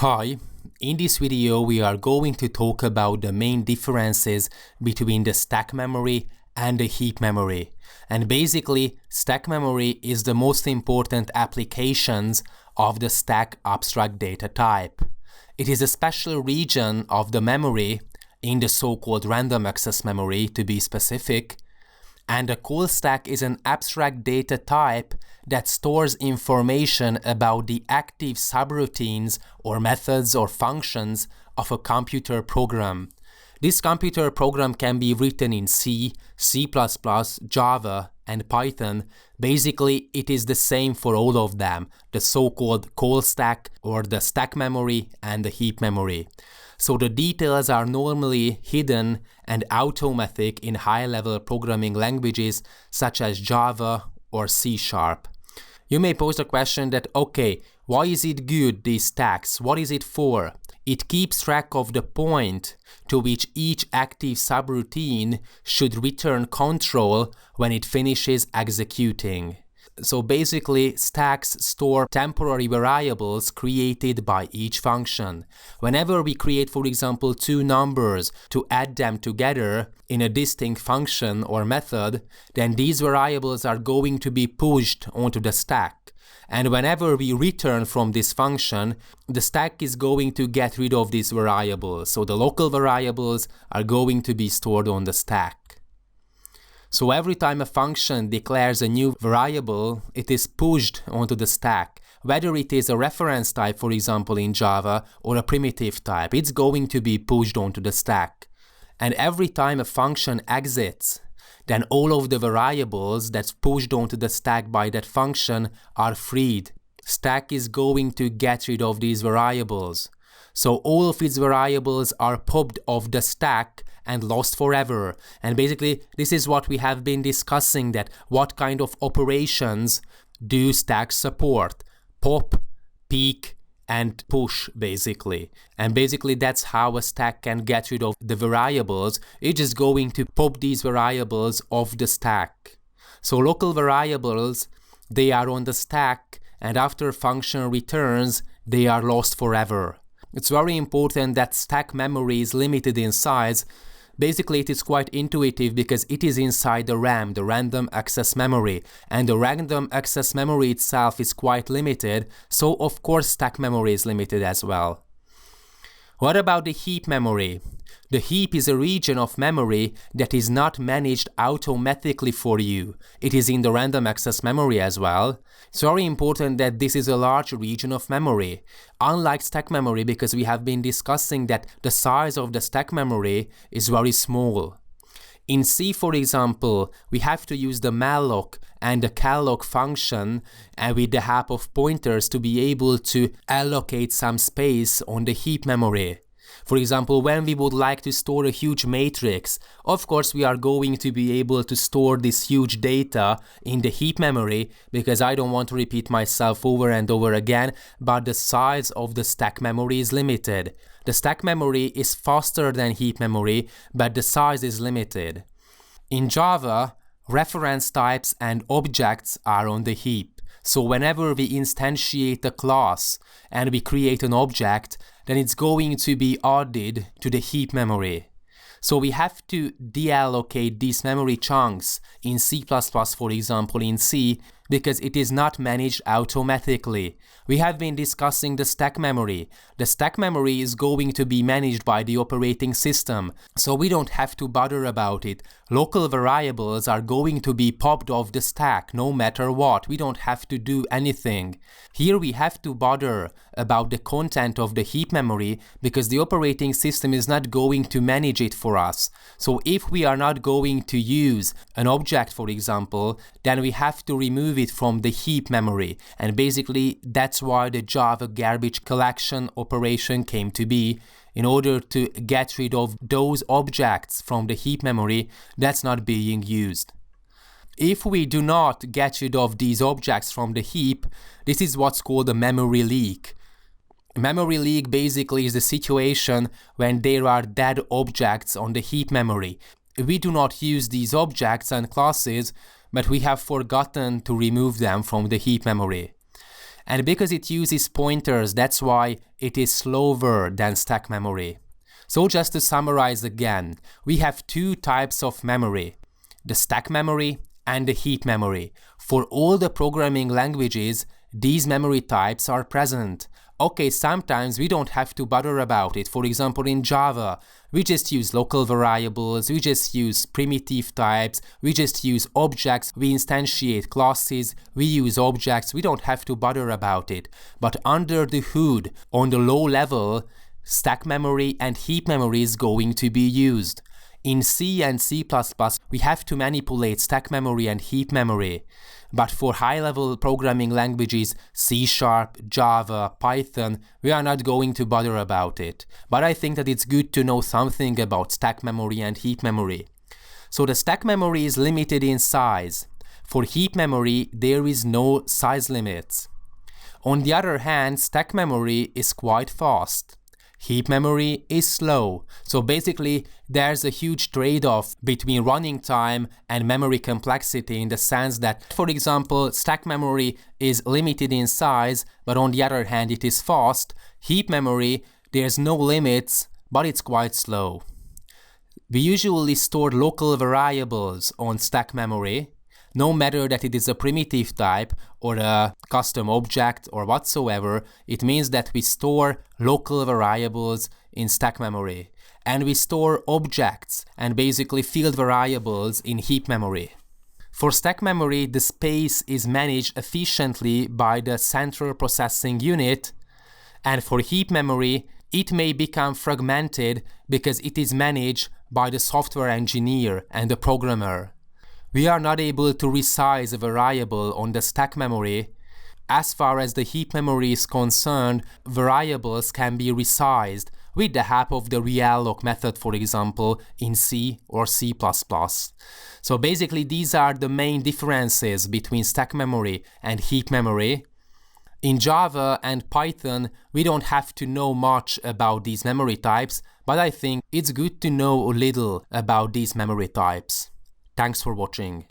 Hi, in this video we are going to talk about the main differences between the stack memory and the heap memory. And basically, stack memory is the most important applications of the stack abstract data type. It is a special region of the memory in the so-called random access memory, to be specific. And a call stack is an abstract data type that stores information about the active subroutines or methods or functions of a computer program. This computer program can be written in C, C++, Java, and Python. Basically, it is the same for all of them, the so-called call stack or the stack memory and the heap memory. So the details are normally hidden and automatic in high-level programming languages such as Java or C#. You may pose the question that, okay, why is it good, these stacks? What is it for? It keeps track of the point to which each active subroutine should return control when it finishes executing. So basically, stacks store temporary variables created by each function. Whenever we create, for example, two numbers to add them together in a distinct function or method, then these variables are going to be pushed onto the stack. And whenever we return from this function, the stack is going to get rid of these variables. So the local variables are going to be stored on the stack. So every time a function declares a new variable, it is pushed onto the stack. Whether it is a reference type, for example, in Java, or a primitive type, it's going to be pushed onto the stack. And every time a function exits, then all of the variables that's pushed onto the stack by that function are freed. Stack is going to get rid of these variables. So all of its variables are popped off the stack and lost forever. And basically, this is what we have been discussing, that what kind of operations do stacks support? Pop, peek, and push, basically. And basically, that's how a stack can get rid of the variables. It's just going to pop these variables off the stack. So local variables, they are on the stack, and after a function returns, they are lost forever. It's very important that stack memory is limited in size. Basically, it is quite intuitive because it is inside the RAM, the random access memory, and the random access memory itself is quite limited, so of course stack memory is limited as well. What about the heap memory? The heap is a region of memory that is not managed automatically for you. It is in the random access memory as well. It's very important that this is a large region of memory. Unlike stack memory, because we have been discussing that the size of the stack memory is very small. In C, for example, we have to use the malloc and the calloc function and with the help of pointers to be able to allocate some space on the heap memory. For example, when we would like to store a huge matrix, of course we are going to be able to store this huge data in the heap memory, because I don't want to repeat myself over and over again, but the size of the stack memory is limited. The stack memory is faster than heap memory, but the size is limited. In Java, reference types and objects are on the heap. So whenever we instantiate a class and we create an object, then it's going to be added to the heap memory. So we have to deallocate these memory chunks in C++, for example, in C, because it is not managed automatically. We have been discussing the stack memory. The stack memory is going to be managed by the operating system, so we don't have to bother about it. Local variables are going to be popped off the stack no matter what. We don't have to do anything. Here we have to bother about the content of the heap memory because the operating system is not going to manage it for us. So if we are not going to use an object, for example, then we have to remove it from the heap memory. And basically that's why the Java garbage collection operation came to be, in order to get rid of those objects from the heap memory that's not being used. If we do not get rid of these objects from the heap, this is what's called a memory leak. Memory leak basically is the situation when there are dead objects on the heap memory. We do not use these objects and classes, but we have forgotten to remove them from the heap memory. And because it uses pointers, that's why it is slower than stack memory. So just to summarize again, we have two types of memory, the stack memory and the heap memory. For all the programming languages, these memory types are present. Okay, sometimes we don't have to bother about it. For example, in Java, we just use local variables, we just use primitive types, we just use objects, we instantiate classes, we use objects, we don't have to bother about it. But under the hood, on the low level, stack memory and heap memory is going to be used. In C and C++, we have to manipulate stack memory and heap memory. But for high-level programming languages, C#, Java, Python, we are not going to bother about it. But I think that it's good to know something about stack memory and heap memory. So the stack memory is limited in size. For heap memory, there is no size limits. On the other hand, stack memory is quite fast. Heap memory is slow, so basically there's a huge trade-off between running time and memory complexity in the sense that, for example, stack memory is limited in size, but on the other hand it is fast. Heap memory, there's no limits, but it's quite slow. We usually store local variables on stack memory, no matter that it is a primitive type or a custom object or whatsoever. It means that we store local variables in stack memory. And we store objects and basically field variables in heap memory. For stack memory, the space is managed efficiently by the central processing unit, and for heap memory, it may become fragmented because it is managed by the software engineer and the programmer. We are not able to resize a variable on the stack memory. As far as the heap memory is concerned, variables can be resized with the help of the realloc method, for example, in C or C++. So basically these are the main differences between stack memory and heap memory. In Java and Python, we don't have to know much about these memory types, but I think it's good to know a little about these memory types. Thanks for watching.